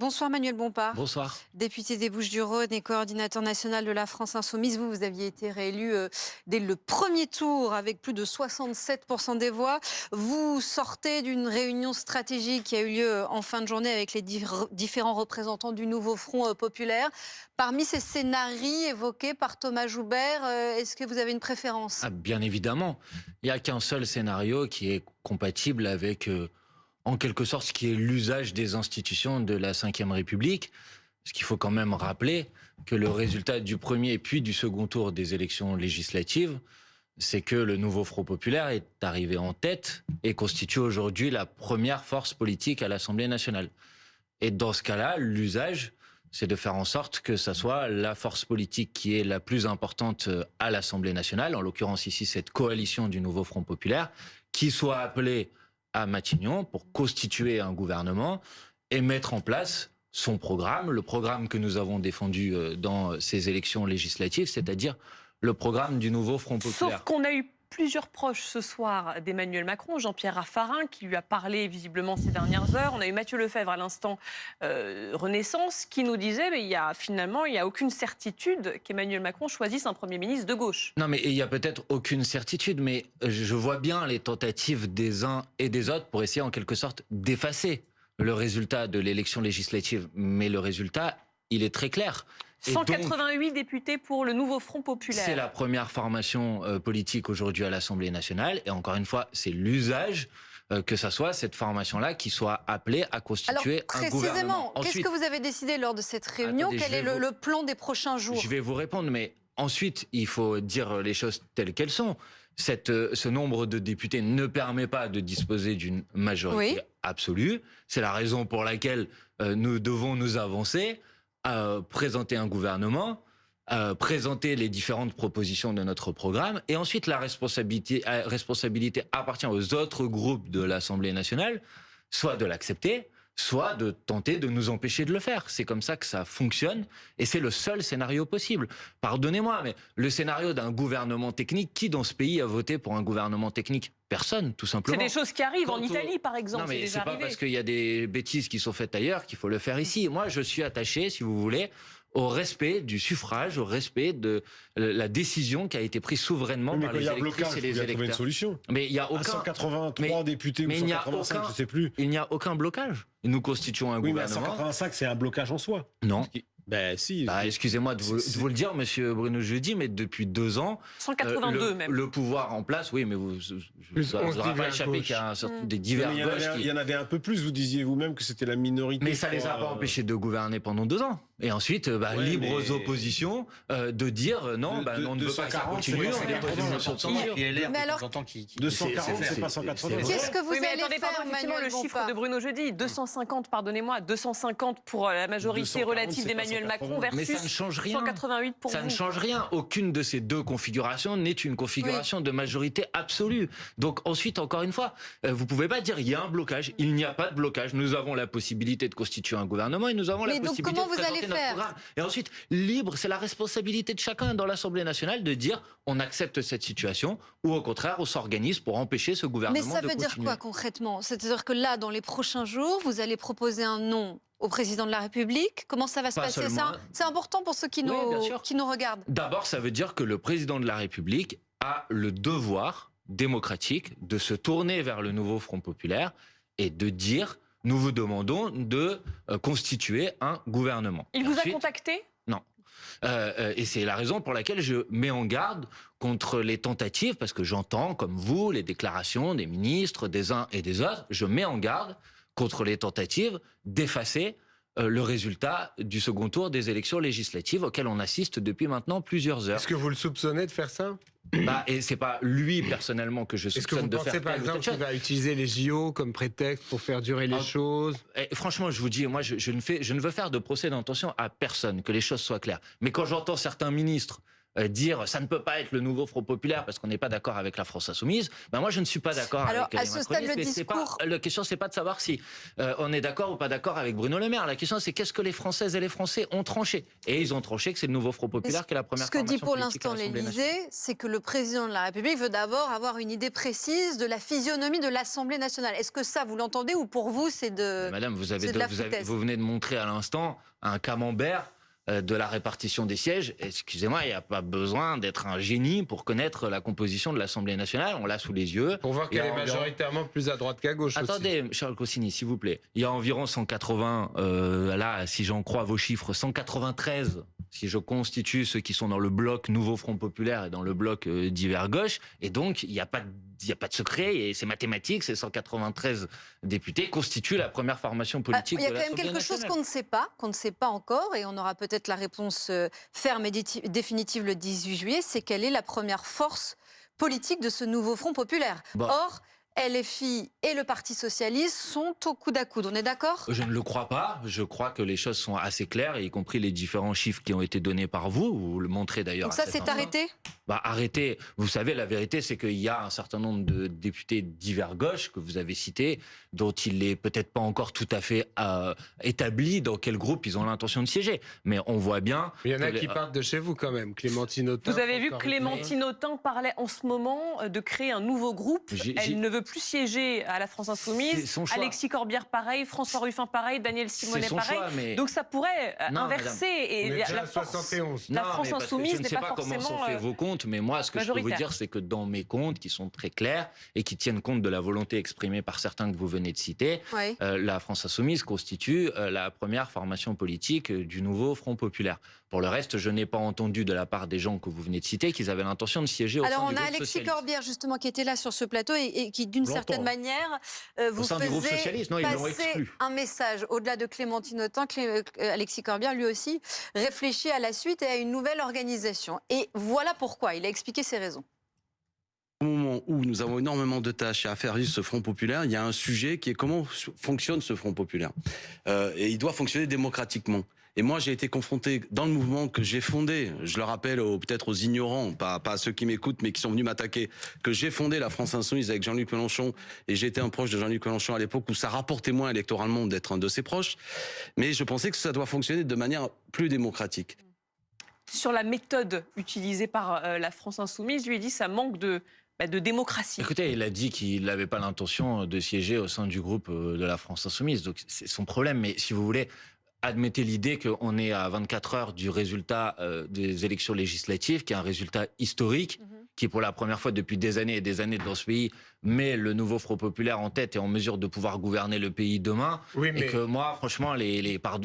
Bonsoir Manuel Bompard, Bonsoir. député des Bouches-du-Rhône et coordinateur national de la France Insoumise. Vous aviez été réélu dès le premier tour avec plus de 67% des voix. Vous sortez d'une réunion stratégique qui a eu lieu en fin de journée avec les différents représentants du nouveau Front populaire. Parmi ces scénarios évoqués par Thomas Joubert, est-ce que vous avez une préférence? Bien évidemment, il n'y a qu'un seul scénario qui est compatible avec, en quelque sorte, ce qui est l'usage des institutions de la Ve République. Parce qu'il faut quand même rappeler que le résultat du premier puis du second tour des élections législatives, c'est que le nouveau Front populaire est arrivé en tête et constitue aujourd'hui la première force politique à l'Assemblée nationale. Et dans ce cas-là, l'usage, c'est de faire en sorte que ça soit la force politique qui est la plus importante à l'Assemblée nationale, en l'occurrence ici cette coalition du nouveau Front populaire, qui soit appelée à Matignon pour constituer un gouvernement et mettre en place son programme, le programme que nous avons défendu dans ces élections législatives, c'est-à-dire le programme du nouveau Front populaire. Sauf qu'on a eu plusieurs proches ce soir d'Emmanuel Macron, Jean-Pierre Raffarin, qui lui a parlé visiblement ces dernières heures. On a eu Mathieu Lefebvre à l'instant, Renaissance, qui nous disait mais il y a aucune certitude qu'Emmanuel Macron choisisse un Premier ministre de gauche. Non, mais il y a peut-être aucune certitude, mais je vois bien les tentatives des uns et des autres pour essayer en quelque sorte d'effacer le résultat de l'élection législative. Mais le résultat, il est très clair. 188 députés pour le nouveau Front populaire. C'est la première formation politique aujourd'hui à l'Assemblée nationale. Et encore une fois, c'est l'usage que ça soit cette formation-là qui soit appelée à constituer un gouvernement. Précisément, qu'est-ce que vous avez décidé lors de cette réunion? Quel est le plan des prochains jours? Je vais vous répondre, mais ensuite, il faut dire les choses telles qu'elles sont. Ce nombre de députés ne permet pas de disposer d'une majorité absolue. C'est la raison pour laquelle nous devons nous avancer, présenter un gouvernement, présenter les différentes propositions de notre programme, et ensuite la responsabilité appartient aux autres groupes de l'Assemblée nationale, soit de l'accepter, soit de tenter de nous empêcher de le faire. C'est comme ça que ça fonctionne, et c'est le seul scénario possible. Pardonnez-moi, mais le scénario d'un gouvernement technique, qui dans ce pays a voté pour un gouvernement technique? Personne, tout simplement. C'est des choses qui arrivent en Italie, par exemple. Non, mais c'est pas parce qu'il y a des bêtises qui sont faites ailleurs qu'il faut le faire ici. Moi, je suis attaché, si vous voulez, au respect du suffrage, au respect de la décision qui a été prise souverainement par les électrices et les électeurs. Trouver une solution. Mais il y a aucun 183 députés ou 185, je sais plus. Il n'y a aucun blocage. Nous constituons un gouvernement. Mais 185, c'est un blocage en soi. Non. Ben si. Excusez-moi de vous le dire, monsieur Bruno Jeudi, mais depuis 2 ans, 182 même. Le pouvoir en place, oui, mais vous n'aurez pas échappé qu'il y a des divers gauches. Il y en avait un peu plus, vous disiez vous-même que c'était la minorité. Mais ça les a pas empêchés de gouverner pendant 2 ans. Et ensuite, libre aux oppositions de dire non, on ne veut pas que ça continue, on est pour une motion de censure. Mais alors, 240, c'est pas 180. qu'est-ce que vous allez attendez, faire, Manuel le chiffre de Bruno Jeudi, 250, pardonnez-moi, 250 pour la majorité relative d'Emmanuel Macron versus mais ça ne change rien. 188 pour vous. Ça ne change rien. Aucune de ces deux configurations n'est une configuration de majorité absolue. Donc ensuite, encore une fois, vous pouvez pas dire il y a un blocage. Il n'y a pas de blocage. Nous avons la possibilité de constituer un gouvernement et nous avons la possibilité comment de présenter notre programme. Et ensuite, libre, c'est la responsabilité de chacun dans l'Assemblée nationale de dire on accepte cette situation ou au contraire on s'organise pour empêcher ce gouvernement de continuer. Mais ça veut dire quoi concrètement? C'est-à-dire que là, dans les prochains jours, vous allez proposer un nom au président de la République? Comment ça va se passer? C'est important pour ceux qui nous regardent. D'abord, ça veut dire que le président de la République a le devoir démocratique de se tourner vers le nouveau Front populaire et de dire nous vous demandons de constituer un gouvernement. Il vous a contacté? Non. Et c'est la raison pour laquelle je mets en garde contre les tentatives, parce que j'entends, comme vous, les déclarations des ministres, des uns et des autres, je mets en garde contre les tentatives d'effacer le résultat du second tour des élections législatives auxquelles on assiste depuis maintenant plusieurs heures. Est-ce que vous le soupçonnez de faire ça? Et c'est pas lui personnellement que je soupçonne de faire. Est-ce que vous pensez par exemple qu'il va utiliser les JO comme prétexte pour faire durer les choses? Franchement, je vous dis, moi, je ne veux faire de procès d'intention à personne, que les choses soient claires. Mais quand j'entends certains ministres dire ça ne peut pas être le nouveau Front populaire parce qu'on n'est pas d'accord avec la France insoumise, ben moi je ne suis pas d'accord Alors, avec à les ce stade, macronistes, le mais discours... la question c'est pas de savoir si on est d'accord ou pas d'accord avec Bruno Le Maire. La question c'est qu'est-ce que les Françaises et les Français ont tranché. Et ils ont tranché que c'est le nouveau Front populaire qui est la première Ce que dit formation pour politique à l'instant l'Assemblée nationale. l'Élysée, c'est que le président de la République veut d'abord avoir une idée précise de la physionomie de l'Assemblée nationale. Est-ce que ça, vous l'entendez ou pour vous, c'est de, Mais madame, c'est de la foutaise? vous venez de montrer à l'instant un camembert de la répartition des sièges. Excusez-moi, il n'y a pas besoin d'être un génie pour connaître la composition de l'Assemblée nationale. On l'a sous les yeux. Pour voir qu'elle est majoritairement plus à droite qu'à gauche. Attendez, Charles Cossini, s'il vous plaît. Il y a environ 180, là, si j'en crois vos chiffres, 193, si je constitue ceux qui sont dans le bloc Nouveau Front Populaire et dans le bloc Divers Gauche. Et donc, il n'y a pas de secret, et c'est mathématique, ces 193 députés constituent la première formation politique de Il y a l'Assemblée quand même quelque chose qu'on ne sait pas encore, et on aura peut-être la réponse ferme et définitive le 18 juillet, c'est quelle est la première force politique de ce nouveau Front populaire. Bon. Or, LFI et le Parti socialiste sont au coude à coude. On est d'accord? Je ne le crois pas. Je crois que les choses sont assez claires, y compris les différents chiffres qui ont été donnés par vous. Vous le montrez d'ailleurs. Donc ça, c'est arrêté? Arrêtez. Vous savez, la vérité, c'est qu'il y a un certain nombre de députés divers gauche que vous avez cités, dont il n'est peut-être pas encore tout à fait établi dans quel groupe ils ont l'intention de siéger. Mais on voit bien... Il y en a qui partent de chez vous quand même. Clémentine Autain. Vous avez vu que Clémentine Autain parlait en ce moment de créer un nouveau groupe. Elle ne veut plus siéger à la France Insoumise. Alexis Corbière, pareil. François Ruffin, pareil. Daniel Simonet, pareil. Choix, mais... Donc ça pourrait inverser. Et la France Insoumise n'est pas forcément... Je ne sais pas comment sont faits vos comptes, mais moi, ce que je peux vous dire, c'est que dans mes comptes, qui sont très clairs et qui tiennent compte de la volonté exprimée par certains que vous venez de citer, oui. La France Insoumise constitue la première formation politique du nouveau Front populaire. Pour le reste, je n'ai pas entendu de la part des gens que vous venez de citer qu'ils avaient l'intention de siéger au sein du groupe socialiste. Alors on a Alexis Corbière justement qui était là sur ce plateau et qui d'une certaine manière vous faisait passer un message au-delà de Clémentine Autain. Alexis Corbière lui aussi réfléchit à la suite et à une nouvelle organisation. Et voilà pourquoi, il a expliqué ses raisons. Au moment où nous avons énormément de tâches à faire vivre ce Front populaire, il y a un sujet qui est comment fonctionne ce Front populaire. Et il doit fonctionner démocratiquement. Et moi, j'ai été confronté dans le mouvement que j'ai fondé, je le rappelle peut-être aux ignorants, pas à ceux qui m'écoutent, mais qui sont venus m'attaquer, que j'ai fondé la France Insoumise avec Jean-Luc Mélenchon, et j'étais un proche de Jean-Luc Mélenchon à l'époque où ça rapportait moins électoralement d'être un de ses proches. Mais je pensais que ça doit fonctionner de manière plus démocratique. Sur la méthode utilisée par la France Insoumise, lui dit ça manque de démocratie. Écoutez, il a dit qu'il n'avait pas l'intention de siéger au sein du groupe de la France Insoumise, donc c'est son problème. Mais si vous voulez, admettez l'idée qu'on est à 24 heures du résultat des élections législatives, qui est un résultat historique, qui pour la première fois depuis des années et des années dans ce pays met le nouveau Front populaire en tête et en mesure de pouvoir gouverner le pays demain. Oui, mais... Et que moi, franchement,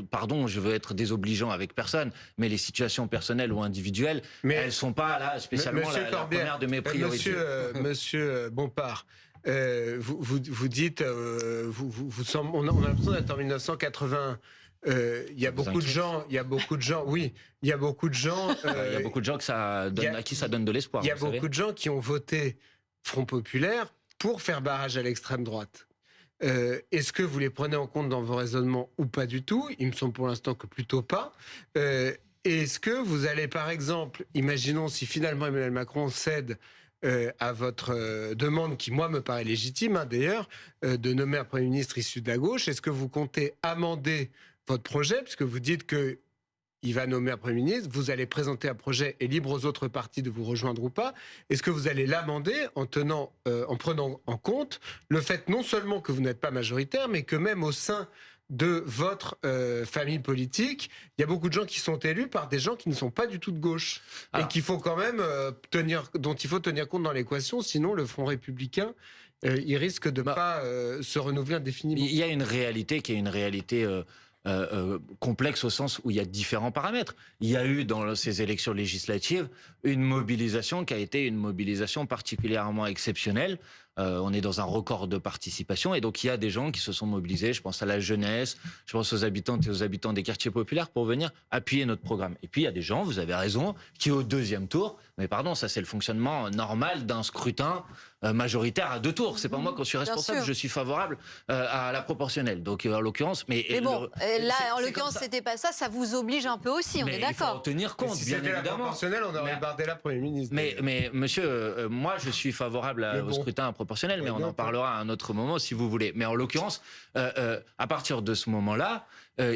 pardon, je veux être désobligeant avec personne, mais les situations personnelles ou individuelles, elles ne sont pas là spécialement la première de mes priorités. Monsieur Bompard, vous dites, on a l'impression d'être en 1980. Il y a beaucoup de gens, oui, il y a beaucoup de gens. Il y a beaucoup de gens à qui ça donne de l'espoir. Il y a beaucoup de gens qui ont voté Front populaire pour faire barrage à l'extrême droite. Est-ce que vous les prenez en compte dans vos raisonnements ou pas du tout? Il me semble pour l'instant que plutôt pas. Est-ce que vous allez, par exemple, imaginons si finalement Emmanuel Macron cède à votre demande, qui moi me paraît légitime d'ailleurs, de nommer un Premier ministre issu de la gauche, est-ce que vous comptez amender votre projet, puisque vous dites que il va nommer un Premier ministre, vous allez présenter un projet et libre aux autres partis de vous rejoindre ou pas. Est-ce que vous allez l'amender en prenant en compte le fait non seulement que vous n'êtes pas majoritaire, mais que même au sein de votre famille politique, il y a beaucoup de gens qui sont élus par des gens qui ne sont pas du tout de gauche et qu'il faut quand même dont il faut tenir compte dans l'équation, sinon le Front républicain il risque de pas se renouveler indéfiniment. Il y a une réalité qui est une réalité complexe au sens où il y a différents paramètres. Il y a eu dans ces élections législatives une mobilisation qui a été une mobilisation particulièrement exceptionnelle On est dans un record de participation et donc il y a des gens qui se sont mobilisés. Je pense à la jeunesse, je pense aux habitantes et aux habitants des quartiers populaires pour venir appuyer notre programme. Et puis il y a des gens, vous avez raison, qui au deuxième tour, mais pardon, ça c'est le fonctionnement normal d'un scrutin majoritaire à 2 tours. C'est pas moi qui suis responsable, je suis favorable à la proportionnelle. Donc en l'occurrence, mais bon, là en l'occurrence c'était pas ça, ça vous oblige un peu aussi, on est d'accord. Il faut en tenir compte, si bien c'était la évidemment. proportionnelle, on aurait Bardella Premier ministre. Mais monsieur, moi je suis favorable au scrutin proportionnel, mais on en parlera à un autre moment si vous voulez. Mais en l'occurrence, à partir de ce moment-là,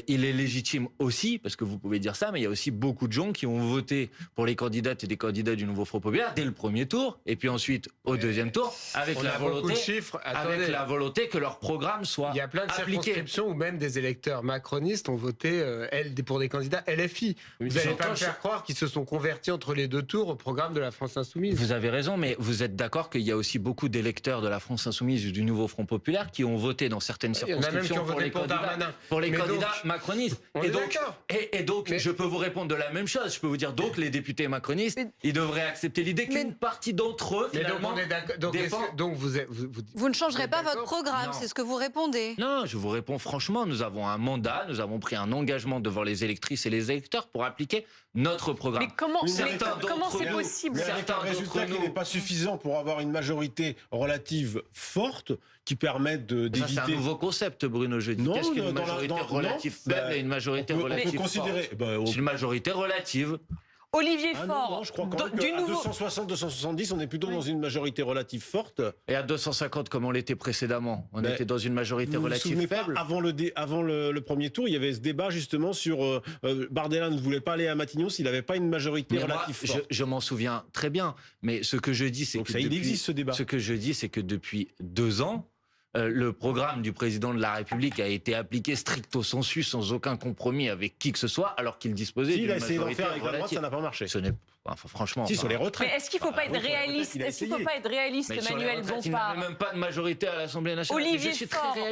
il est légitime aussi, parce que vous pouvez dire ça, mais il y a aussi beaucoup de gens qui ont voté pour les candidates et des candidats du Nouveau Front Populaire dès le premier tour, et puis ensuite au deuxième tour, avec la volonté que leur programme soit appliqué. Il y a plein de circonscriptions où même des électeurs macronistes ont voté pour des candidats LFI. Vous n'allez pas me faire croire qu'ils se sont convertis entre les 2 tours au programme de la France Insoumise. Vous avez raison, mais vous êtes d'accord qu'il y a aussi beaucoup d'électeurs de la France Insoumise ou du Nouveau Front Populaire qui ont voté dans certaines circonscriptions pour les candidats macronistes. Et donc, je peux vous répondre de la même chose. Je peux vous dire, donc, les députés macronistes, ils devraient accepter l'idée qu'une partie d'entre eux, finalement, vous ne changerez pas votre programme, c'est ce que vous répondez. Non, je vous réponds franchement, nous avons un mandat, nous avons pris un engagement devant les électrices et les électeurs pour appliquer notre programme. Mais comment c'est possible? C'est un résultat qui n'est pas suffisant pour avoir une majorité relative forte qui permette d'éviter... C'est un nouveau concept, Bruno, je dis. Qu'est-ce qu'une majorité relative faible et une majorité relative forte? C'est une majorité relative. Olivier Faure, non, je crois qu'à 260-270, on est plutôt dans une majorité relative forte. Et à 250, comme on l'était précédemment, on était dans une majorité relative faible. Avant le premier tour, il y avait ce débat justement sur Bardella ne voulait pas aller à Matignon s'il n'avait pas une majorité relative forte. Je m'en souviens très bien, mais ce que je dis, c'est que il existe ce débat. Ce que je dis, c'est que depuis 2 ans, le programme du président de la République a été appliqué stricto sensu, sans aucun compromis avec qui que ce soit, alors qu'il disposait d'une majorité relative. Il a essayé d'en faire avec la droite, ça n'a pas marché. Franchement. Si, sur les retraites. Mais est-ce qu'il ne faut pas être réaliste? Est-ce qu'il ne faut pas être réaliste, Emmanuel Bompard? Il n'avait même pas de majorité à l'Assemblée nationale.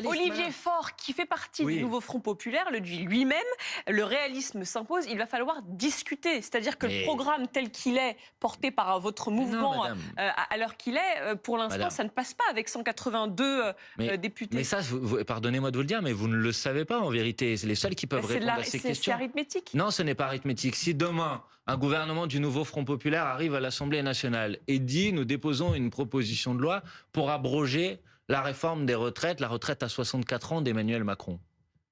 Olivier Faure, qui fait partie du Nouveau Front Populaire, le dit lui-même, le réalisme s'impose, il va falloir discuter. C'est-à-dire que le programme tel qu'il est, porté par votre mouvement à l'heure qu'il est, pour l'instant, ça ne passe pas avec 182 députés. Mais ça, pardonnez-moi de vous le dire, mais vous ne le savez pas en vérité. C'est les seuls qui peuvent répondre à ces questions. C'est arithmétique. Non, ce n'est pas arithmétique. Si demain, un gouvernement du Nouveau Front Populaire arrive à l'Assemblée nationale et dit « nous déposons une proposition de loi pour abroger la réforme des retraites, la retraite à 64 ans d'Emmanuel Macron ».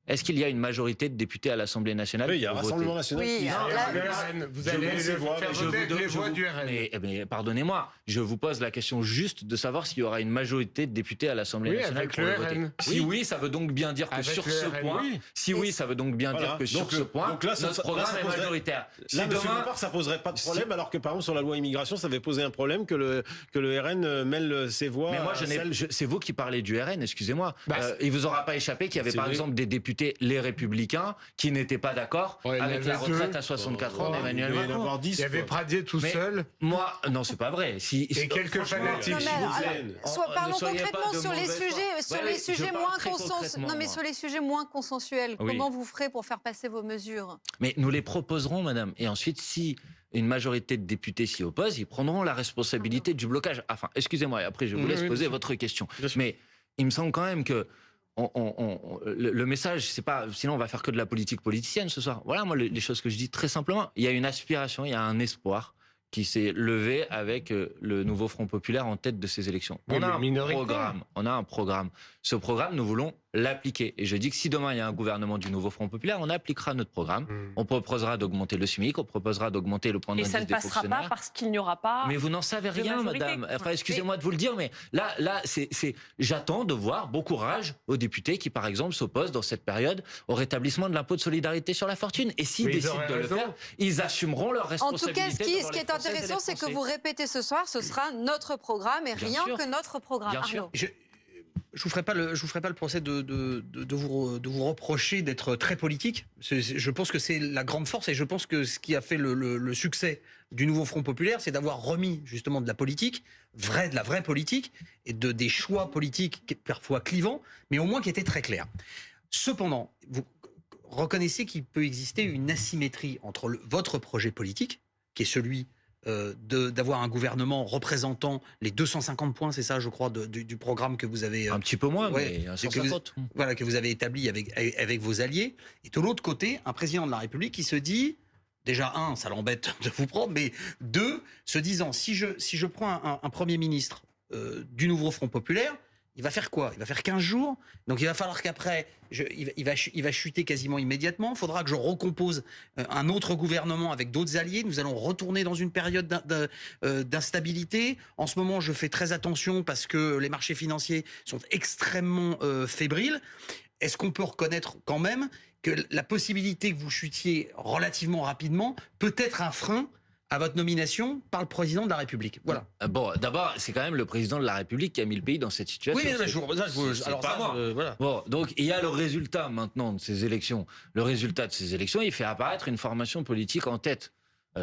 Est-ce qu'il y a une majorité de députés à l'Assemblée nationale? Oui, il y a un Rassemblement national. Oui, vous allez faire voter les voix du RN. Mais pardonnez-moi, je vous pose la question juste de savoir s'il y aura une majorité de députés à l'Assemblée nationale avec pour le le voter. RN. Si oui, ça veut donc bien dire que sur ce point, ça veut donc bien dire que sur ce point, notre programme est majoritaire. Là, monsieur Bompard, ça poserait pas de problème, alors que par exemple sur la loi immigration, ça avait posé un problème que le RN mêle ses voix. Mais moi, c'est vous qui parlez du RN, excusez-moi. Il vous aura pas échappé qu'il y avait par exemple des députés les Républicains qui n'étaient pas d'accord avec la retraite à 64 ans d'Emmanuel Macron. Il y avait Pradier tout seul. Moi, non, c'est pas vrai. Et quelques fanatiques. Parlons concrètement sur les sujets moins consensuels. Non, mais sur les sujets moins consensuels, comment vous ferez pour faire passer vos mesures? Mais nous les proposerons, madame. Et ensuite, si une majorité de députés s'y oppose, ils prendront la responsabilité du blocage. Enfin, excusez-moi, et après je vous laisse poser votre question. Mais il me semble quand même que le message, c'est pas, sinon on va faire que de la politique politicienne ce soir. Voilà, moi, les choses que je dis très simplement. Il y a une aspiration, il y a un espoir qui s'est levé avec le Nouveau Front Populaire en tête de ces élections. On a un programme. Ce programme, nous voulons l'appliquer. Et je dis que si demain il y a un gouvernement du Nouveau Front Populaire, on appliquera notre programme. On proposera d'augmenter le SMIC, on proposera d'augmenter le point d'indice des fonctionnaires. Et ça ne passera pas parce qu'il n'y aura pas. Mais vous n'en savez rien, madame. Enfin, excusez-moi de vous le dire, mais là, j'attends de voir bon courage aux députés qui, par exemple, s'opposent dans cette période au rétablissement de l'impôt de solidarité sur la fortune. Et s'ils décident de le faire, ils assumeront leurs responsabilités. En tout cas, ce qui est intéressant, c'est que vous répétez ce soir, ce sera notre programme et rien que notre programme. Bien sûr. Je vous ferai pas le procès de vous reprocher d'être très politique. Je pense que c'est la grande force et je pense que ce qui a fait le succès du Nouveau Front Populaire, c'est d'avoir remis justement de la politique, de la vraie politique, et des choix politiques parfois clivants, mais au moins qui étaient très clairs. Cependant, vous reconnaissez qu'il peut exister une asymétrie entre votre projet politique, qui est celui d'avoir un gouvernement représentant les 250 points, c'est ça, je crois, du programme que vous avez... Un petit peu moins, ouais, mais un que vous, 150. voilà, que vous avez établi avec vos alliés. Et de l'autre côté, un président de la République qui se dit, déjà, un, ça l'embête de vous prendre, mais deux, se disant, si je prends un Premier ministre du nouveau Front populaire, il va faire quoi? Il va faire 15 jours. Donc il va falloir qu'après, il va chuter quasiment immédiatement. Il faudra que je recompose un autre gouvernement avec d'autres alliés. Nous allons retourner dans une période d'instabilité. En ce moment, je fais très attention parce que les marchés financiers sont extrêmement fébriles. Est-ce qu'on peut reconnaître quand même que la possibilité que vous chutiez relativement rapidement peut être un frein à votre nomination par le président de la République? Voilà. Bon, d'abord, c'est quand même le président de la République qui a mis le pays dans cette situation. Oui, mais alors pas moi. Voilà. Bon, donc il y a le résultat maintenant de ces élections. Le résultat de ces élections, il fait apparaître une formation politique en tête.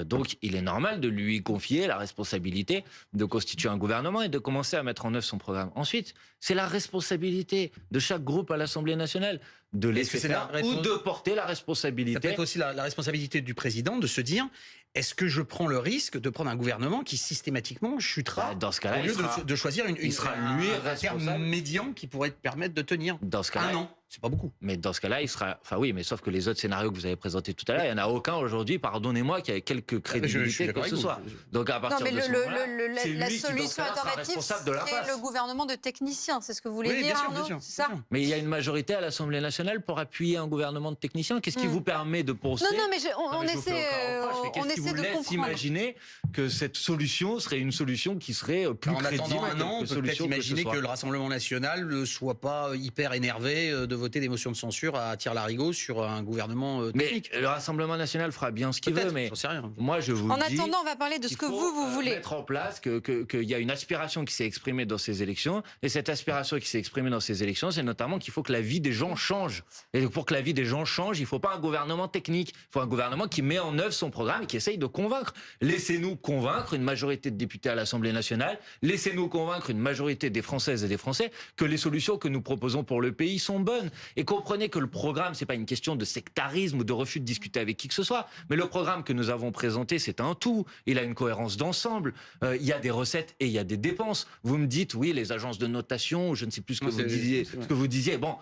Donc il est normal de lui confier la responsabilité de constituer un gouvernement et de commencer à mettre en œuvre son programme. Ensuite, c'est la responsabilité de chaque groupe à l'Assemblée nationale de laisser faire ou de porter la responsabilité. Ça peut être aussi la responsabilité du président de se dire, est-ce que je prends le risque de prendre un gouvernement qui systématiquement chutera dans ce cas-là, au lieu de choisir il sera lui un terme médian qui pourrait te permettre de tenir dans ce cas-là, un an? C'est pas beaucoup. Mais dans ce cas-là, il sera... Enfin oui, mais sauf que les autres scénarios que vous avez présentés tout à l'heure, il n'y en a aucun aujourd'hui, pardonnez-moi, qui a quelque crédibilité que ce soit. Donc à partir de ce moment-là, c'est la lui qui, dans ce solution cas-là, sera alternative, responsable de la c'est passe. le gouvernement de techniciens. C'est ce que vous voulez Oui, dire, bien sûr, Arnaud? bien sûr, C'est ça? bien sûr. Mais il y a une majorité à l'Assemblée nationale pour appuyer un gouvernement de techniciens. Qu'est-ce qui vous permet de penser... Non, mais on je vous fais essaie, encore un reproche, mais on qu'est-ce qui essaie vous de laisse comprendre. imaginer que cette solution serait une solution qui serait plus En crédible attendant un an, on que peut peut-être solution imaginer ce que soit. le Rassemblement national ne soit pas hyper énervé de voter des motions de censure à tire-larigot sur un gouvernement Mais technique. le Rassemblement national fera bien ce qu'il veut, Peut-être, mais j'en sais rien. moi je vous En dis... attendant, on va parler de ce que vous voulez. Mettre en place qu'il y a une aspiration qui s'est exprimée dans ces élections, et cette aspiration qui s'est exprimée dans ces élections, c'est notamment qu'il faut que la vie des gens change. Et pour que la vie des gens change, il ne faut pas un gouvernement technique, il faut un gouvernement qui met en œuvre son programme et qui essaye de convaincre. Laissez-nous convaincre une majorité de députés à l'Assemblée nationale, laissez-nous convaincre une majorité des Françaises et des Français que les solutions que nous proposons pour le pays sont bonnes. Et comprenez que le programme, c'est pas une question de sectarisme ou de refus de discuter avec qui que ce soit, mais le programme que nous avons présenté, c'est un tout. Il a une cohérence d'ensemble. Il y a des recettes et il y a des dépenses. Vous me dites, oui, les agences de notation, ou je ne sais plus ce que vous disiez. Bon,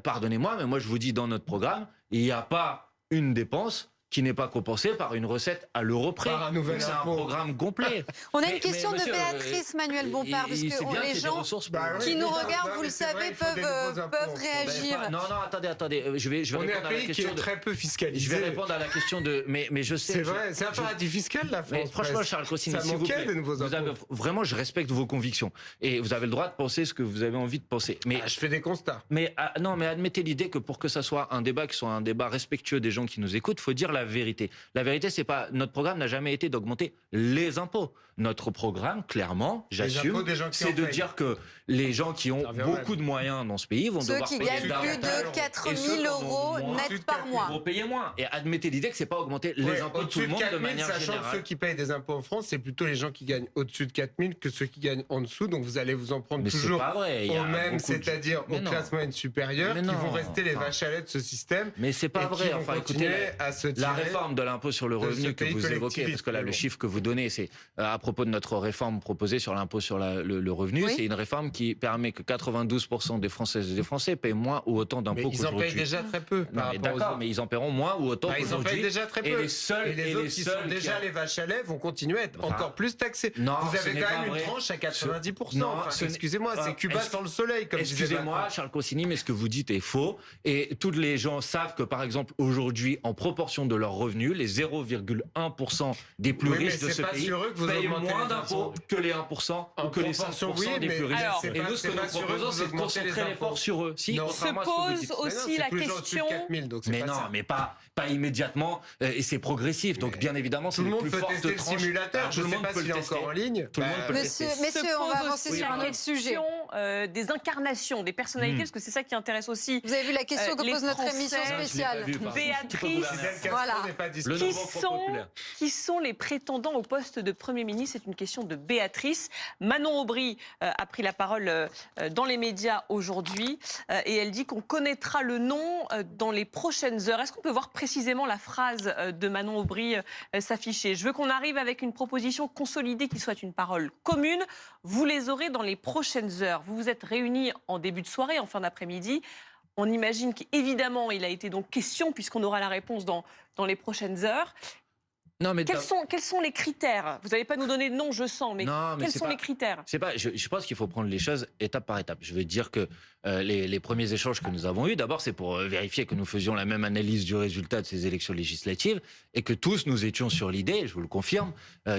pardonnez-moi, mais moi je vous dis, dans notre programme, il n'y a pas une dépense qui n'est pas compensée par une recette à l'euro près. Par un nouvel C'est un impôt. programme complet. On a Mais- une question mais de monsieur, Béatrice Manuel Bompard, parce c'est que bien qu'il y les ait des gens ressources Bah pour- oui, qui nous mais regardent, non, vous le mais c'est vrai, savez, il faut des nouveaux impôts. peuvent réagir. Non, attendez, je vais On est répondre un à la pays qui question est de... très peu fiscalisé. Je vais répondre à la question de... Mais je sais... C'est vrai, c'est un paradis fiscal, la France. Mais franchement, presque. Charles Cossini, ça s'il vous manquait plaît, de nouveaux vous impôts. avez, vraiment, je respecte vos convictions. Et vous avez le droit de penser ce que vous avez envie de penser. Mais, Ah, je fais des constats. non, mais admettez l'idée que pour que ça soit un débat qui soit un débat respectueux des gens qui nous écoutent, il faut dire la vérité. La vérité, c'est pas... Notre programme n'a jamais été d'augmenter les impôts. Notre programme, clairement, j'assume, impôts des gens qui c'est en de payent. dire que les gens qui ont Ça revient beaucoup de moyens dans ce pays vont Ceux devoir qui payer gagnent plus davantage. de 4 Et ceux 000 qui en ont euros moins, net par mois. vont payer moins. Et admettez l'idée que c'est pas augmenter les Ouais, impôts de tout au-dessus le de monde 4 de 000, manière sachant que générale. ceux qui payent des impôts en France, c'est plutôt les gens qui gagnent au-dessus de 4 000 que ceux qui gagnent en dessous. Donc vous allez vous en prendre Mais c'est toujours pas vrai. Il y a aux mêmes, beaucoup de- c'est-à-dire Mais aux non. classes moyennes supérieures, Mais qui non. vont rester les Enfin, vaches à lait de ce système. Mais c'est pas et qui vrai. vont Enfin, écoutez, continuer à se la tirer réforme de l'impôt sur le de ce revenu que pays vous évoquez, collectiviste, parce que là, mais le bon. chiffre que vous donnez, c'est à propos de notre réforme proposée sur l'impôt sur le revenu. Oui. C'est une réforme qui permet que 92% des Françaises et des Français paient moins ou autant Mais d'impôts ils en qu'aujourd'hui. payent déjà très peu. Non, par mais rapport aux d'accord, autres. mais ils en paieront moins ou autant Bah, ils en qu'aujourd'hui. payent déjà très peu. Et les seuls, Et les autres qui sont déjà les vaches à lait vont continuer à être Enfin, encore plus taxés. non, Vous ce avez n'est quand pas même une vrai. tranche à 90%. Non, Enfin, ce n'est- excusez-moi, c'est Cuba est-ce- sans le soleil, comme disait Excusez-moi, Macron. Charles Cossini, mais ce que vous dites est faux. Et tous les gens savent que, par exemple, aujourd'hui, en proportion de leurs revenus, les 0,1% des plus Oui, mais riches de c'est ce pas pays sur eux que vous payent augmentez moins les d'impôts impôts. que les 1% En ou que les proportion, 5% oui, des mais plus riches. Alors, c'est Et nous, ce que pas nous sur eux que proposons, vous c'est de augmentez les concentrer l'effort impôts. sur eux. Si, Non. contrairement à Se ce que vous pose dites. aussi Mais non, la c'est plus au-dessus de question. 4 000, donc c'est Mais pas non, ça. mais pas immédiatement, et c'est progressif. Donc, Mais bien évidemment, c'est Tout le les monde plus peut fortes tester le tranches. simulateur. Alors, Je tout ne le sais monde pas peut s'il le est encore tester. en ligne. Tout le monde peut le Monsieur, tester. messieurs, on va avancer Se sur un pose autre sujet. la question, des incarnations, des personnalités, parce que c'est ça qui intéresse aussi. Vous avez vu la question que Les pose notre Français- émission Non, je l'ai spéciale. pas vu, pardon. Béatrice, Fidel Castro. Voilà. Voilà. On n'est pas Le discuté. nouveau Front populaire. Qui sont les prétendants au poste de Premier ministre? C'est une question de Béatrice. Manon Aubry a pris la parole dans les médias aujourd'hui et elle dit qu'on connaîtra le nom dans les prochaines heures. Est-ce qu'on peut voir précisément la phrase de Manon Aubry s'afficher? Je veux qu'on arrive avec une proposition consolidée qui soit une parole commune. Vous les aurez dans les prochaines heures. Vous vous êtes réunis en début de soirée, en fin d'après-midi. On imagine qu'évidemment, il a été donc question, puisqu'on aura la réponse dans les prochaines heures. Non, mais Quels sont les critères? Vous n'allez pas nous donner de nom, je sens, mais Non, mais quels c'est sont pas- les critères? Je pense qu'il faut prendre les choses étape par étape. Je veux dire que les premiers échanges que nous avons eus, d'abord, c'est pour vérifier que nous faisions la même analyse du résultat de ces élections législatives et que tous nous étions sur l'idée, je vous le confirme,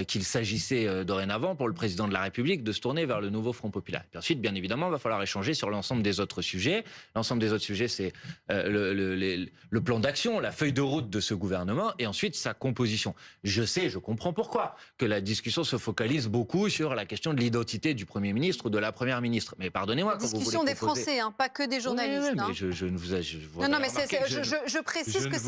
qu'il s'agissait dorénavant pour le président de la République de se tourner vers le nouveau Front populaire. Et puis ensuite, bien évidemment, il va falloir échanger sur l'ensemble des autres sujets. L'ensemble des autres sujets, c'est le plan d'action, la feuille de route de ce gouvernement et ensuite sa composition. Je comprends pourquoi que la discussion se focalise beaucoup sur la question de l'identité du Premier ministre ou de la Première ministre. Mais pardonnez-moi, La quand vous discussion voulez des proposer- Français, hein, pas que des journalistes. Oui, hein. mais je ne vous ai... Non, mais je précise que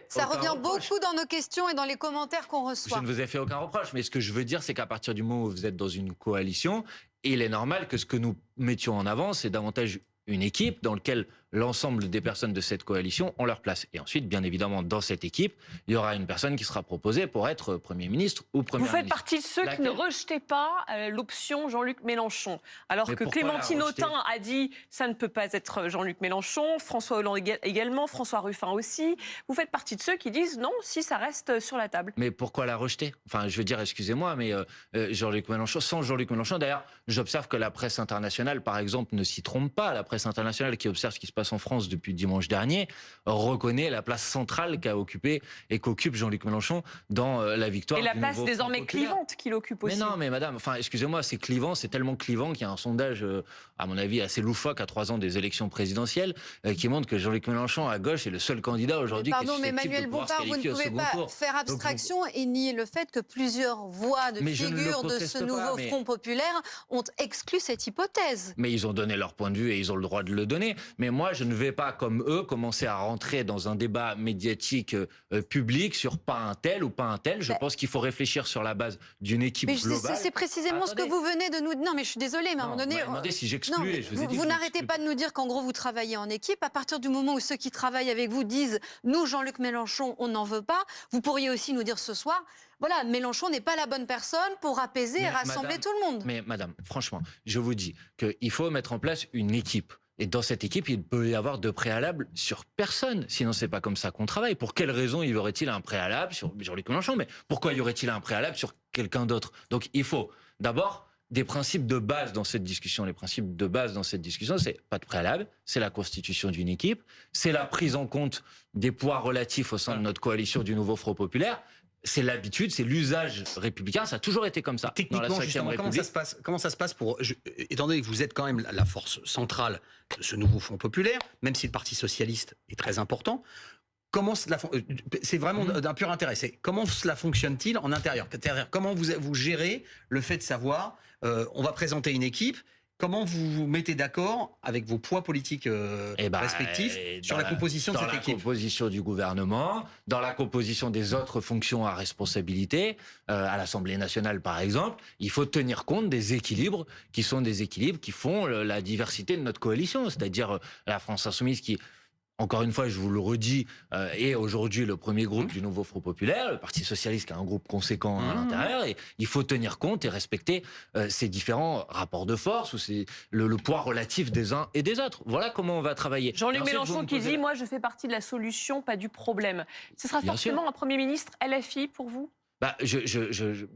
ça revient beaucoup dans nos questions et dans les commentaires qu'on Je reçoit. ne vous ai fait aucun reproche, mais ce que je veux dire, c'est qu'à partir du moment où vous êtes dans une coalition, il est normal que ce que nous mettions en avant, c'est davantage une équipe dans laquelle l'ensemble des personnes de cette coalition ont leur place. Et ensuite, bien évidemment, dans cette équipe, il y aura une personne qui sera proposée pour être Premier ministre ou Première Vous faites ministre. partie de ceux qui ne rejetaient pas l'option Jean-Luc Mélenchon. Alors Mais que pourquoi la Clémentine rejeter Autain a dit ça ne peut pas être Jean-Luc Mélenchon, François Hollande également, François Ruffin aussi. Vous faites partie de ceux qui disent non, si ça reste sur la table. Mais pourquoi la rejeter? Enfin, je veux dire, excusez-moi, mais Jean-Luc Mélenchon, sans Jean-Luc Mélenchon, d'ailleurs, j'observe que la presse internationale, par exemple, ne s'y trompe pas. La presse internationale qui observe ce qui se passe en France depuis dimanche dernier reconnaît la place centrale qu'a occupée et qu'occupe Jean-Luc Mélenchon dans la victoire Et la du place nouveau Front désormais populaire. clivante qu'il occupe aussi. Mais non, mais madame, enfin, excusez-moi, c'est clivant, c'est tellement clivant qu'il y a un sondage, à mon avis, assez loufoque à 3 ans des élections présidentielles, qui montre que Jean-Luc Mélenchon, à gauche, est le seul candidat aujourd'hui qui est Pardon, mais susceptible Manuel de pouvoir se Bompard, vous ne qualifier au pouvez second pas tour. faire abstraction et nier le fait que plusieurs voix de Mais je ne le figure de conteste ce pas, nouveau mais- Front populaire ont exclu cette hypothèse. Mais ils ont donné leur point de vue et ils ont le droit de le donner. Mais moi, je ne vais pas, comme eux, commencer à rentrer dans un débat médiatique public sur pas un tel ou pas un tel. Je pense qu'il faut réfléchir sur la base d'une équipe Mais globale. c'est précisément ce que Attendez. vous venez de nous... Non, mais je suis désolée, mais à un moment donné... vous m'avez demandé si Non, j'excluais. mais Je vous ai dit que vous je n'arrêtez n'excluais pas de nous dire qu'en gros, vous travaillez en équipe. À partir du moment où ceux qui travaillent avec vous disent « Nous, Jean-Luc Mélenchon, on n'en veut pas », vous pourriez aussi nous dire ce soir « Voilà, Mélenchon n'est pas la bonne personne pour apaiser et Mais rassembler madame- tout le monde. » Mais madame, franchement, je vous dis qu'il faut mettre en place une équipe. Et dans cette équipe, il peut y avoir de préalables sur personne. Sinon, c'est pas comme ça qu'on travaille. Pour quelle raison y aurait-il un préalable sur Jean-Luc Mélenchon? Mais pourquoi y aurait-il un préalable sur quelqu'un d'autre? Donc, il faut d'abord des principes de base dans cette discussion. Les principes de base dans cette discussion, c'est pas de préalable, c'est la constitution d'une équipe, c'est la prise en compte des poids relatifs au sein de notre coalition du nouveau Front populaire. C'est l'habitude, c'est l'usage républicain, ça a toujours été comme ça. Dans la Techniquement, 5e justement, comment République. ça se passe pour, étant donné que vous êtes quand même la force centrale de ce nouveau Front populaire, même si le Parti socialiste est très important, comment cela c'est vraiment d'un pur intérêt. C'est comment cela fonctionne-t-il en intérieur? C'est-à-dire comment vous gérez le fait de savoir, on va présenter une équipe. Comment vous vous mettez d'accord avec vos poids politiques respectifs sur la composition de cette équipe? Dans la composition du gouvernement, dans la composition des autres fonctions à responsabilité, à l'Assemblée nationale par exemple, il faut tenir compte des équilibres qui sont des équilibres qui font la diversité de notre coalition, c'est-à-dire la France insoumise qui... Encore une fois, je vous le redis, est aujourd'hui le premier groupe du nouveau Front populaire, le Parti socialiste qui a un groupe conséquent à l'intérieur, et il faut tenir compte et respecter ces différents rapports de force ou le poids relatif des uns et des autres. Voilà comment on va travailler. Jean-Luc Et ensuite, vous Mélenchon me qui posez- dit « Moi, je fais partie de la solution, pas du problème ». Ce sera Bien forcément sûr. un Premier ministre LFI pour vous? Bah,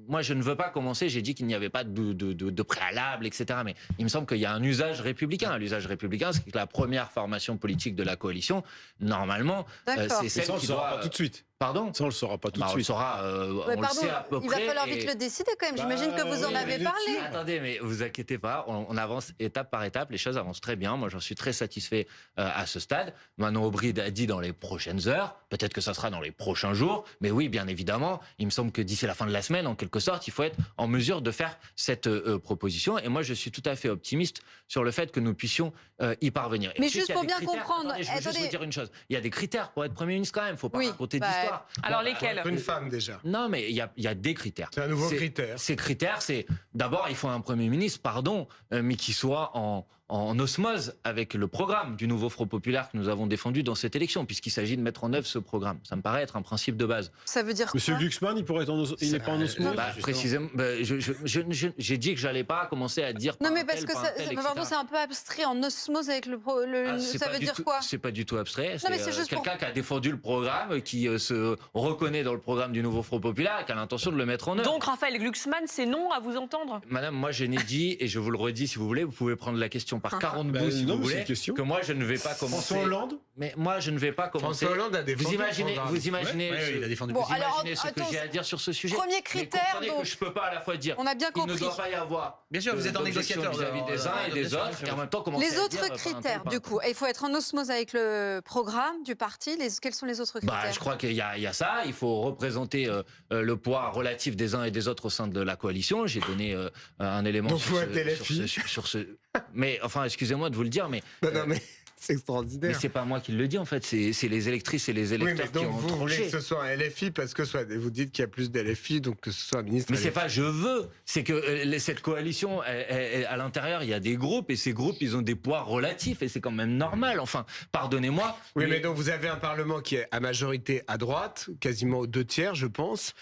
moi, je ne veux pas commencer. J'ai dit qu'il n'y avait pas de préalable, etc. Mais il me semble qu'il y a un usage républicain. L'usage républicain, c'est que la première formation politique de la coalition, normalement, D'accord. c'est Mais celle ça, on le qui saura doit... pas tout de suite. Pardon? Ça, on le saura pas tout Bah, de on le suite. saura, Ouais, on pardon, le sait à peu il va près. falloir vite et- le décider quand même. Bah, J'imagine que vous en oui, avez mais parlé. Attendez, mais vous inquiétez pas, on avance étape par étape, les choses avancent très bien. Moi, j'en suis très satisfait à ce stade. Manon Aubry a dit dans les prochaines heures, peut-être que ça sera dans les prochains jours, mais oui, bien évidemment, il me semble que d'ici la fin de la semaine, en quelque sorte, il faut être en mesure de faire cette proposition. Et moi, je suis tout à fait optimiste sur le fait que nous puissions y parvenir. Et Mais ensuite, juste il y a pour des bien critères. comprendre, Attendez, je veux juste attendez. vous dire une chose. Il y a des critères pour être Premier ministre quand même. Il ne faut pas Oui, raconter bah, d'histoire. voir. Alors Bon, lesquels Être une femme déjà. Non, mais il y a des critères. C'est un nouveau critère. Ces critères, c'est d'abord, il faut un Premier ministre, pardon, mais qui soit en osmose avec le programme du nouveau Front populaire que nous avons défendu dans cette élection, puisqu'il s'agit de mettre en œuvre ce programme. Ça me paraît être un principe de base. Ça veut dire Monsieur quoi? Glucksmann, il pourrait être il n'est pas en osmose. Précisément, j'ai dit que j'allais pas commencer à dire. Non, par mais un parce tel, que par un tel, etc. pardon, c'est un peu abstrait en osmose avec C'est ça pas veut du dire tout- quoi? C'est pas du tout abstrait. Non, mais c'est juste quelqu'un qui a défendu le programme, qui se reconnaît dans le programme du nouveau Front populaire et qui a l'intention de le mettre en œuvre. Donc Raphaël Glucksmann, c'est non à vous entendre? Madame, moi je n'ai dit, et je vous le redis si vous voulez, vous pouvez prendre la question par 40 bouts si non, vous mais c'est voulez, une question. que moi je ne vais pas commencer. François Hollande. Mais moi je ne vais pas commencer. François Hollande a défendu Vous imaginez, le programme. vous imaginez, Ouais, il a défendu. Bon, vous alors, imaginez ce que attends, j'ai à dire sur ce sujet. premier Mais critère, comprenez donc. que je peux pas à la fois dire. On a bien Il ne compris. doit pas y avoir. Bien sûr, vous êtes un d'objection négociateur. vis-à-vis des uns et des autres, et en même temps commencer Les à autres dire, par un tel, critères, par un du tel. coup, il faut être en osmose avec le programme du parti. Quels sont les autres critères? Bah, je crois qu'il y a ça. Il faut représenter le poids relatif des uns et des autres au sein de la coalition. J'ai donné un élément Donc, sur faut être LFI. sur ce. Mais enfin, excusez-moi de vous le dire, mais Non, mais c'est mais extraordinaire. c'est pas moi qui le dis en fait. C'est les électrices et les Oui, mais électeurs qui donc ont vous voulez tranché. que ce soit un LFI parce que vous dites qu'il y a plus d'LFI, donc que ce soit un ministre Mais c'est LFI. pas je veux, c'est que cette coalition, à l'intérieur, il y a des groupes et ces groupes, ils ont des poids relatifs et c'est quand même normal. Enfin, pardonnez-moi. Oui, mais donc vous avez un Parlement qui est à majorité à droite, quasiment aux 2 tiers, je pense,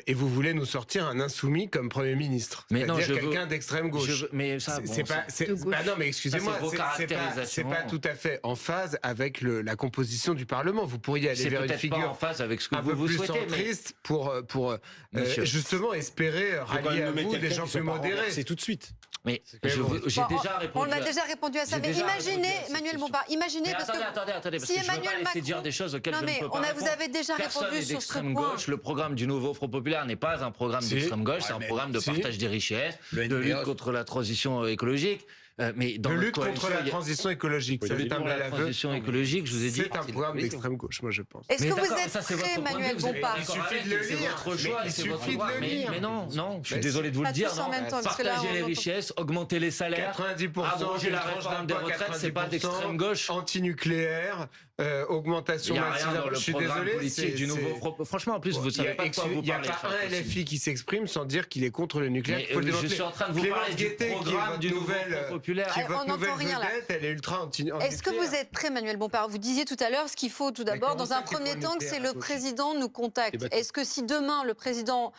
et vous voulez nous sortir un insoumis comme Premier ministre. Mais non, C'est-à-dire je veux- quelqu'un d'extrême gauche. mais ça, C'est- bon, c'est pas, bah non, mais excusez-moi, Ça, c'est vos c'est pas caractérisations. tout à fait en phase avec la composition du Parlement. Vous pourriez aller c'est vers une peut-être pas en figure phase avec ce que un vous peu vous plus souhaitez. Mais centriste pour Monsieur. justement espérer Faut quand rallier même à nommer vous des quelqu'un gens qui soit plus pas modérés. renversé tout de suite. Mais Mais bon. j'ai Bon, déjà on répondu. a déjà répondu à ça, J'ai mais déjà imaginez, répondu à cette Manuel question. Bompard, imaginez, Mais parce attendez, que... attendez, parce si que je ne veux Emmanuel pas laisser Macron- dire des choses auxquelles Non, je ne mais peux pas vous répondre. avez déjà Personne répondu n'est sur ce d'extrême point. gauche. Le programme du nouveau Front populaire n'est pas un programme Si. d'extrême gauche, c'est Ouais, un mais programme de si. partage des richesses, Le de lutte NPA. contre la transition écologique. Mais dans De notre lutte contre coalition, la il y a- transition écologique. Oui, Ça, de c'est lutte un pour bel la aveu. transition écologique, je vous ai dit. C'est un programme Oui. d'extrême gauche, moi je pense. Est-ce Mais que vous d'accord, êtes ça, c'est prêt, votre point de Manuel vue, vous avez Bompard? été d'accord Il suffit avec, de le c'est lire. votre choix Mais et c'est il votre suffit de droit. le Mais lire. non, je suis Mais désolé de vous pas le dire. tous en non. même temps, parce que là, Partager on les entend- richesses, augmenter les salaires, 90%, abroger la une tranche réforme d'un des point, retraites, c'est pas 90%, d'extrême gauche. Anti-nucléaire, augmentation Il n'y a massive. rien dans Je le suis programme désolé. politique du nouveau Front. Franchement, en plus, vous ne savez pas de quoi vous Il n'y a parlez. pas un LFI qui s'exprime sans dire qu'il est contre le nucléaire. Mais, Il faut le je démanteler. suis en train de vous Clémence parler du Guettet, qui est programme votre du nouveau nouvelle, Front populaire. qui est Ah, votre on n'entend nouvelle rien, là. vedette, elle est ultra anti Est-ce que vous êtes prêt, Manuel Bompard? Vous disiez tout à l'heure ce qu'il faut tout d'abord, comment dans un ça qu'il faut premier le temps, que nucléaire, c'est le Fauci président nous contacte. Débattu. Est-ce que si demain le président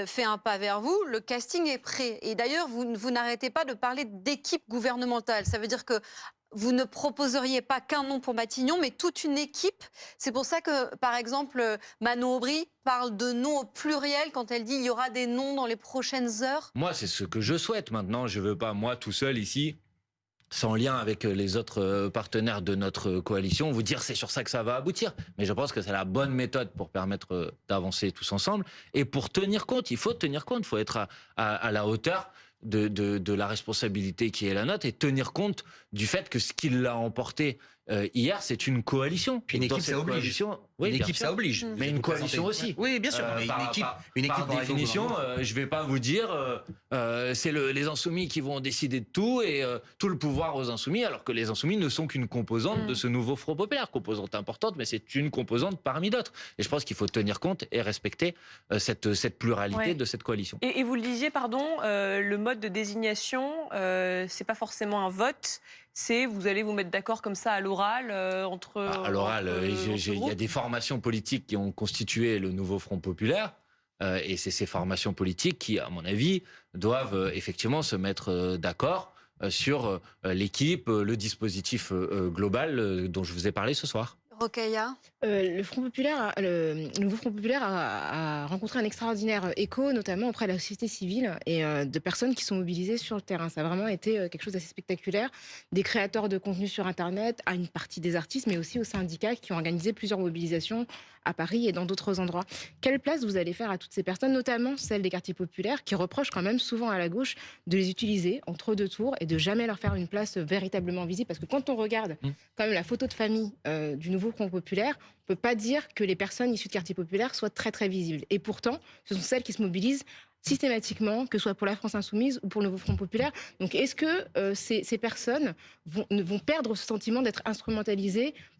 fait un pas vers vous, le casting est prêt? Et d'ailleurs, vous n'arrêtez pas de parler d'équipe gouvernementale. Ça veut dire que vous ne proposeriez pas qu'un nom pour Matignon, mais toute une équipe. C'est pour ça que, par exemple, Manon Aubry parle de noms au pluriel quand elle dit il y aura des noms dans les prochaines heures. Moi, c'est ce que je souhaite maintenant. Je ne veux pas, moi, tout seul ici, sans lien avec les autres partenaires de notre coalition, vous dire c'est sur ça que ça va aboutir. Mais je pense que c'est la bonne méthode pour permettre d'avancer tous ensemble. Et pour tenir compte, il faut tenir compte, il faut être à la hauteur de la responsabilité qui est la nôtre et tenir compte du fait que ce qui l'a emporté hier, c'est une coalition. Puis une Et dans équipe, cette ça oblige. coalition, oui, Une bien équipe, sûr. ça oblige. Mais une coalition aussi. Oui, bien sûr. Mais une équipe par par définition, je vais pas vous dire c'est les insoumis qui vont décider de tout et tout le pouvoir aux insoumis, alors que les insoumis ne sont qu'une composante de ce nouveau Front populaire, composante importante, mais c'est une composante parmi d'autres. Et je pense qu'il faut tenir compte et respecter cette pluralité Ouais. de cette coalition. Et vous le disiez, pardon, le mode de désignation, c'est pas forcément un vote, c'est vous allez vous mettre d'accord comme ça à l'oral entre. À l'oral, il y a des formations politiques qui ont constitué le nouveau Front populaire. Et c'est ces formations politiques qui, à mon avis, doivent effectivement se mettre d'accord sur l'équipe, le dispositif global dont je vous ai parlé ce soir. Rokhaya? Le nouveau Front populaire a rencontré un extraordinaire écho, notamment auprès de la société civile et de personnes qui sont mobilisées sur le terrain. Ça a vraiment été quelque chose d'assez spectaculaire. Des créateurs de contenu sur Internet, à une partie des artistes, mais aussi aux syndicats qui ont organisé plusieurs mobilisations à Paris et dans d'autres endroits. Quelle place vous allez faire à toutes ces personnes, notamment celles des quartiers populaires, qui reprochent quand même souvent à la gauche de les utiliser entre deux tours et de jamais leur faire une place véritablement visible? Parce que quand on regarde quand même la photo de famille du nouveau Front populaire, on ne peut pas dire que les personnes issues de quartiers populaires soient très très visibles. Et pourtant, ce sont celles qui se mobilisent systématiquement, que ce soit pour la France insoumise ou pour le nouveau Front populaire. Donc est-ce que ces personnes vont perdre ce sentiment d'être instrumentalisées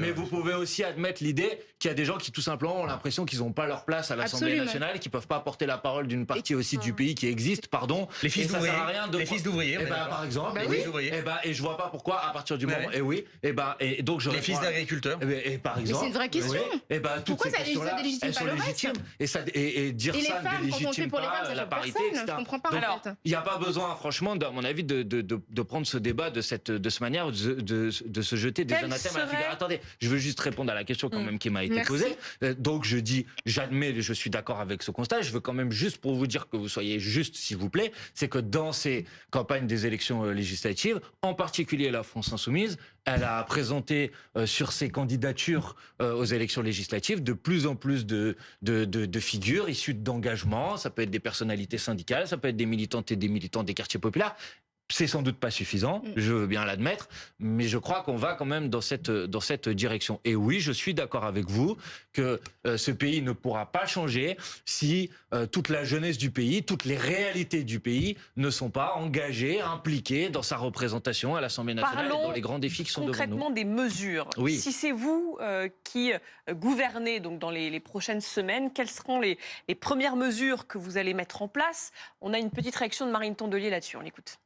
Mais vous pouvez aussi admettre l'idée qu'il y a des gens qui tout simplement ont l'impression qu'ils n'ont pas leur place à l'Assemblée Absolument. nationale et qui peuvent pas porter la parole d'une partie aussi du pays qui existe, pardon. Les fils Et ça d'ouvriers. sert à rien de Les fils d'ouvriers. Eh ben, par exemple, Bah et oui. oui, et je vois pas pourquoi à partir du moment, Ouais. et oui, et donc je Les fils réponds à- d'agriculteurs. et par Mais exemple, c'est une vraie question. oui, et ben toutes Pourquoi ces ça questions-là, délégitime elles pas sont le reste légitimes et dire Et les ça femmes, quand on le fait délégitime pour les femmes, pas ça la choque parité, personne. etc. Je comprends pas, Donc, en fait. il n'y a pas besoin, franchement, à mon avis, de prendre ce débat de cette manière, de se jeter des Quel anathèmes à la serait- figure. Attendez, je veux juste répondre à la question quand même qui m'a été Merci. posée. Donc je dis, j'admets, je suis d'accord avec ce constat. Je veux quand même juste pour vous dire que vous soyez juste, s'il vous plaît, c'est que dans ces campagnes des élections législatives, en particulier la France Insoumise, elle a présenté sur ses candidatures aux élections législatives de plus en plus de figures issues d'engagement. Ça peut être des personnalités syndicales, ça peut être des militantes et des militants des quartiers populaires. C'est sans doute pas suffisant, je veux bien l'admettre, mais je crois qu'on va quand même dans cette direction. Et oui, je suis d'accord avec vous que ce pays ne pourra pas changer si toute la jeunesse du pays, toutes les réalités du pays ne sont pas engagées, impliquées dans sa représentation à l'Assemblée nationale et Parlons dans les grands défis qui sont devant nous. concrètement des mesures. Oui. Si c'est vous qui gouvernez donc dans les prochaines semaines, quelles seront les premières mesures que vous allez mettre en place? On a une petite réaction de Marine Tondelier là-dessus, on l'écoute.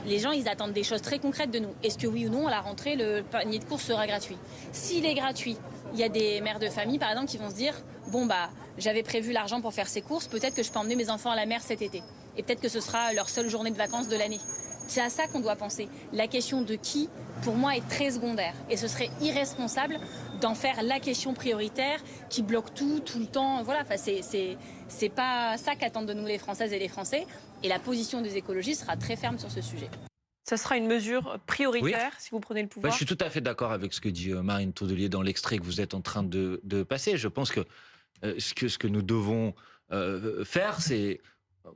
Les gens, ils attendent des choses très concrètes de nous. Est-ce que oui ou non, à la rentrée, le panier de courses sera gratuit? S'il est gratuit, il y a des mères de famille, par exemple, qui vont se dire « Bon, j'avais prévu l'argent pour faire ces courses, peut-être que je peux emmener mes enfants à la mer cet été. Et peut-être que ce sera leur seule journée de vacances de l'année. » C'est à ça qu'on doit penser. La question de qui, pour moi, est très secondaire. Et ce serait irresponsable d'en faire la question prioritaire qui bloque tout le temps. Voilà, c'est pas ça qu'attendent de nous les Françaises et les Français. Et la position des écologistes sera très ferme sur ce sujet. Ça sera une mesure prioritaire si vous prenez le pouvoir? Je suis tout à fait d'accord avec ce que dit Marine Tondelier dans l'extrait que vous êtes en train de passer. Je pense que ce que nous devons faire, c'est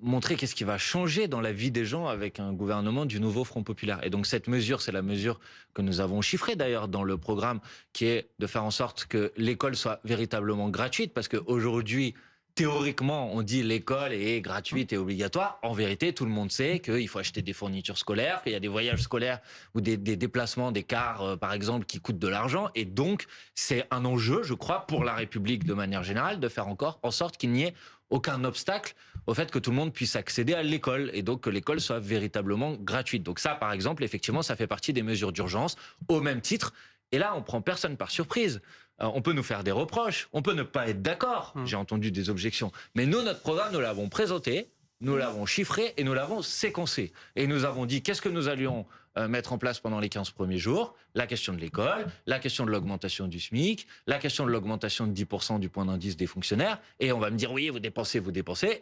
montrer qu'est-ce qui va changer dans la vie des gens avec un gouvernement du nouveau Front populaire. Et donc cette mesure, c'est la mesure que nous avons chiffrée d'ailleurs dans le programme, qui est de faire en sorte que l'école soit véritablement gratuite, parce qu'aujourd'hui, théoriquement, on dit l'école est gratuite et obligatoire. En vérité, tout le monde sait qu'il faut acheter des fournitures scolaires, qu'il y a des voyages scolaires ou des déplacements, des cars, par exemple, qui coûtent de l'argent. Et donc, c'est un enjeu, je crois, pour la République de manière générale, de faire encore en sorte qu'il n'y ait aucun obstacle au fait que tout le monde puisse accéder à l'école et donc que l'école soit véritablement gratuite. Donc ça, par exemple, effectivement, ça fait partie des mesures d'urgence au même titre. Et là, on prend personne par surprise. On peut nous faire des reproches, on peut ne pas être d'accord. J'ai entendu des objections. Mais nous, notre programme, nous l'avons présenté, nous l'avons chiffré et nous l'avons séquencé. Et nous avons dit qu'est-ce que nous allions mettre en place pendant les 15 premiers jours. La question de l'école, la question de l'augmentation du SMIC, la question de l'augmentation de 10% du point d'indice des fonctionnaires. Et on va me dire, oui, vous dépensez.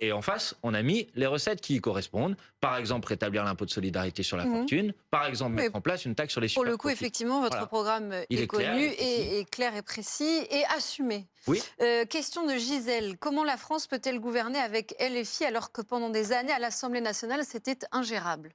Et en face, on a mis les recettes qui y correspondent. Par exemple, rétablir l'impôt de solidarité sur la fortune. Par exemple, mettre en place une taxe sur les Pour le coup, superprofits. effectivement, votre Voilà. programme Il est est clair connu et précis. et clair et précis et assumé. Oui. Question de Gisèle. Comment la France peut-elle gouverner avec LFI alors que pendant des années, à l'Assemblée nationale, c'était ingérable?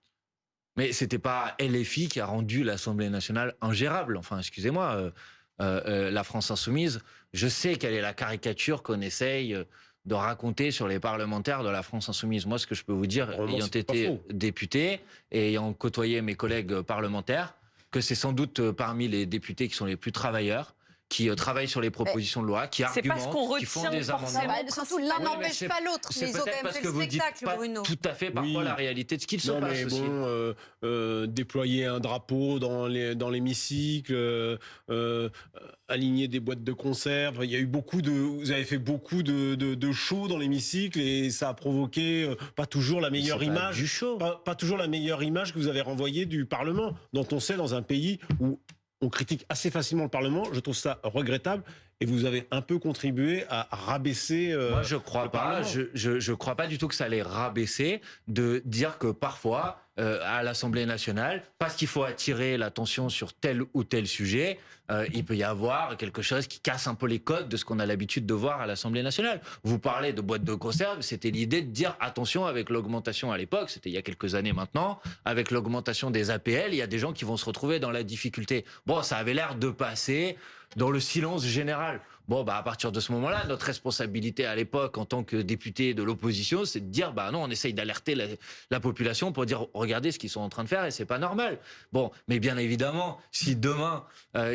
Mais c'était pas LFI qui a rendu l'Assemblée nationale ingérable. Enfin, excusez-moi, la France insoumise, je sais quelle est la caricature qu'on essaye de raconter sur les parlementaires de la France insoumise. Moi, ce que je peux vous dire, Vraiment, ayant c'est pas été faux. député et ayant côtoyé mes collègues parlementaires, que c'est sans doute parmi les députés qui sont les plus travailleurs, qui travaillent sur les propositions de loi, qui C'est pas argumentent, ce qu'on qui font retient des forcément. amendements. Surtout, l'un Oui, mais n'empêche c'est- pas l'autre. C'est Mais ils ont quand peut-être même parce fait que le vous dites spectacle, pas Bruno. tout à fait parfois Oui. la réalité de ce qu'il se Non, passe mais aussi. déployer un drapeau dans l'hémicycle, aligner des boîtes de conserve. Il y a eu vous avez fait beaucoup de shows dans l'hémicycle et ça a provoqué pas toujours la meilleure C'est pas image. du show. Pas toujours la meilleure image que vous avez renvoyée du Parlement, dont on sait dans un pays où on critique assez facilement le Parlement. Je trouve ça regrettable. Et vous avez un peu contribué à rabaisser. Moi, je crois le pas. Parlement. Je crois pas du tout que ça allait rabaisser de dire que parfois, à l'Assemblée nationale, parce qu'il faut attirer l'attention sur tel ou tel sujet, il peut y avoir quelque chose qui casse un peu les codes de ce qu'on a l'habitude de voir à l'Assemblée nationale. Vous parlez de boîtes de conserve, c'était l'idée de dire attention avec l'augmentation à l'époque, c'était il y a quelques années maintenant, avec l'augmentation des APL, il y a des gens qui vont se retrouver dans la difficulté. Bon, ça avait l'air de passer dans le silence général. Bon, à partir de ce moment-là, notre responsabilité à l'époque, en tant que député de l'opposition, c'est de dire, non, on essaye d'alerter la population pour dire, regardez ce qu'ils sont en train de faire et c'est pas normal. Bon, mais bien évidemment, si demain,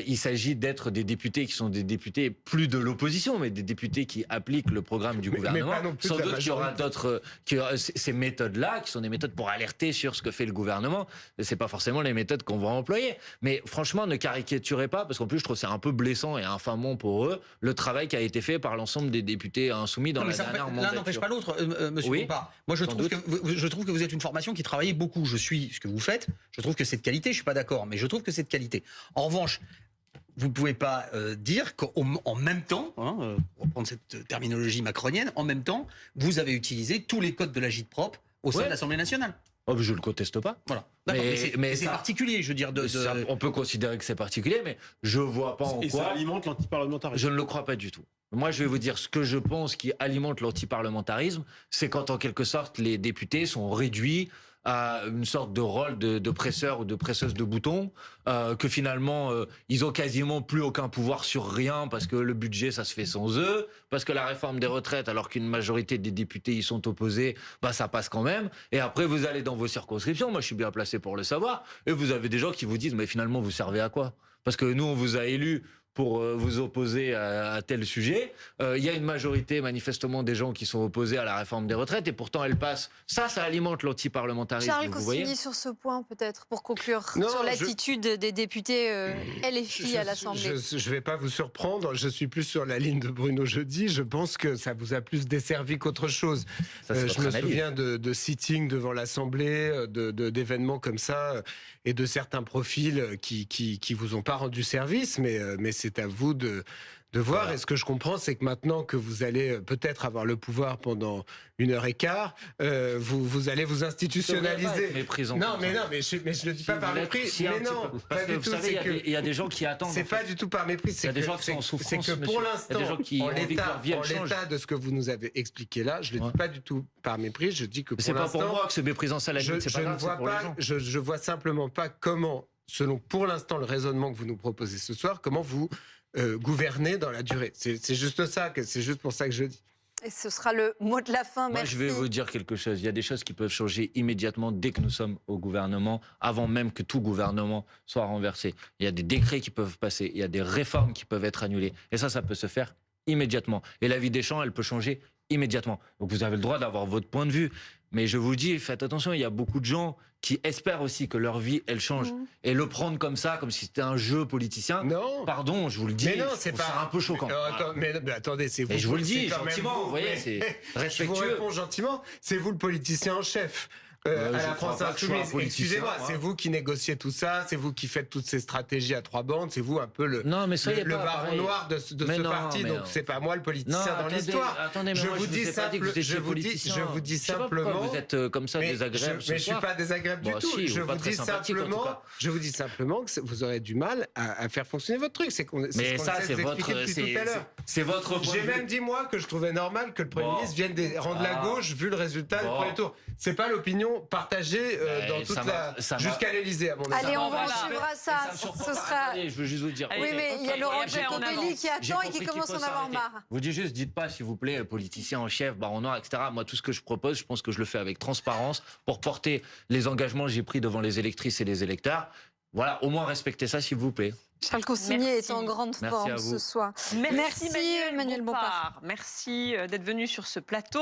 il s'agit d'être des députés qui sont des députés plus de l'opposition, mais des députés qui appliquent le programme du gouvernement, sans doute qu'il y aura d'autres, ces méthodes-là, qui sont des méthodes pour alerter sur ce que fait le gouvernement, c'est pas forcément les méthodes qu'on va employer. Mais franchement, ne caricaturez pas, parce qu'en plus, je trouve que c'est un peu blessant et infamant pour eux, le travail qui a été fait par l'ensemble des députés insoumis dans la dernière mandature. L'un n'empêche pas l'autre, monsieur Bompard. Moi, je trouve que vous êtes une formation qui travaille beaucoup. Je suis ce que vous faites. Je trouve que c'est de qualité. Je suis pas d'accord, mais je trouve que c'est de qualité. En revanche, vous ne pouvez pas dire qu'en même temps, pour prendre cette terminologie macronienne, en même temps, vous avez utilisé tous les codes de l'agit-prop au sein de l'Assemblée nationale. Oh, je ne le conteste pas. Voilà. Mais c'est particulier, je veux dire. On peut considérer que c'est particulier, mais je ne vois pas en quoi. Et ça alimente l'antiparlementarisme. Je ne le crois pas du tout. Moi, je vais vous dire ce que je pense qui alimente l'antiparlementarisme, c'est quand, en quelque sorte, les députés sont réduits à une sorte de rôle de presseur ou de presseuse de boutons, que finalement, ils ont quasiment plus aucun pouvoir sur rien parce que le budget, ça se fait sans eux, parce que la réforme des retraites, alors qu'une majorité des députés y sont opposés, ça passe quand même. Et après, vous allez dans vos circonscriptions, moi je suis bien placé pour le savoir, et vous avez des gens qui vous disent, mais finalement, vous servez à quoi? Parce que nous, on vous a élus pour vous opposer à tel sujet. Il y a une majorité, manifestement, des gens qui sont opposés à la réforme des retraites, et pourtant elle passe. Ça alimente l'antiparlementarisme. Charles vous voyez Consigny, sur ce point, peut-être, pour conclure, sur l'attitude des députés LFI à l'Assemblée. Je ne vais pas vous surprendre, je suis plus sur la ligne de Bruno Jeudi. Je pense que ça vous a plus desservi qu'autre chose. Je me souviens de sittings devant l'Assemblée, d'événements comme ça, et de certains profils qui vous ont pas rendu service, mais c'est à vous de voir. Voilà. Et ce que je comprends, c'est que maintenant que vous allez peut-être avoir le pouvoir pendant 1h15, vous allez vous institutionnaliser. Non, mais je le dis pas par mépris. Mais non, pas du tout. Il y a des gens qui attendent. C'est pas du tout par mépris. Il y a des gens qui sont en souffrance. C'est que pour l'instant, en l'état de ce que vous nous avez expliqué là, je le dis pas du tout par mépris. Je dis que pour l'instant, c'est pas pour moi que c'est méprisant ça. Je vois simplement pas comment, selon pour l'instant le raisonnement que vous nous proposez ce soir, comment vous gouverner dans la durée. C'est juste ça, c'est juste pour ça que je dis. Et ce sera le mot de la fin. Moi, je vais vous dire quelque chose. Il y a des choses qui peuvent changer immédiatement dès que nous sommes au gouvernement, avant même que tout gouvernement soit renversé. Il y a des décrets qui peuvent passer, il y a des réformes qui peuvent être annulées. Et ça peut se faire immédiatement. Et la vie des champs, elle peut changer immédiatement. Donc vous avez le droit d'avoir votre point de vue. Mais je vous dis, faites attention, il y a beaucoup de gens qui espèrent aussi que leur vie, elle change. Et le prendre comme ça, comme si c'était un jeu politicien, non. Pardon, je vous le dis, mais non, c'est un peu choquant. Mais attendez, c'est vous. Et je vous le dis gentiment, vous voyez, c'est respectueux. Je vous réponds gentiment, c'est vous le politicien en chef. À la France Insoumise, excusez-moi, c'est vous qui négociez tout ça, c'est vous qui faites toutes ces stratégies à trois bandes, c'est vous un peu le baron noir de ce parti, donc c'est pas moi le politicien dans l'histoire. Je vous dis simplement, vous êtes comme ça désagréable. Mais je suis pas désagréable du tout. Je vous dis simplement que vous aurez du mal à faire fonctionner votre truc. Mais ça, c'est votre. J'ai même dit moi que je trouvais normal que le Premier ministre vienne des rangs de la gauche vu le résultat du premier tour. C'est pas l'opinion partagée dans toute jusqu'à l'Élysée à mon avis. Allez, on va suivre ça. Ce sera. Je veux juste vous dire. Oui, mais il y a Laurent Jacobelli qui attend et qui commence à en avoir marre. Vous dites juste, dites pas s'il vous plaît, politicien en chef, baron noir, etc. Moi, tout ce que je propose, je pense que je le fais avec transparence pour porter les engagements que j'ai pris devant les électrices et les électeurs. Voilà, au moins respectez ça, s'il vous plaît. Charles Consigny est en grande forme ce soir. Merci Emmanuel Bompard. Merci d'être venu sur ce plateau.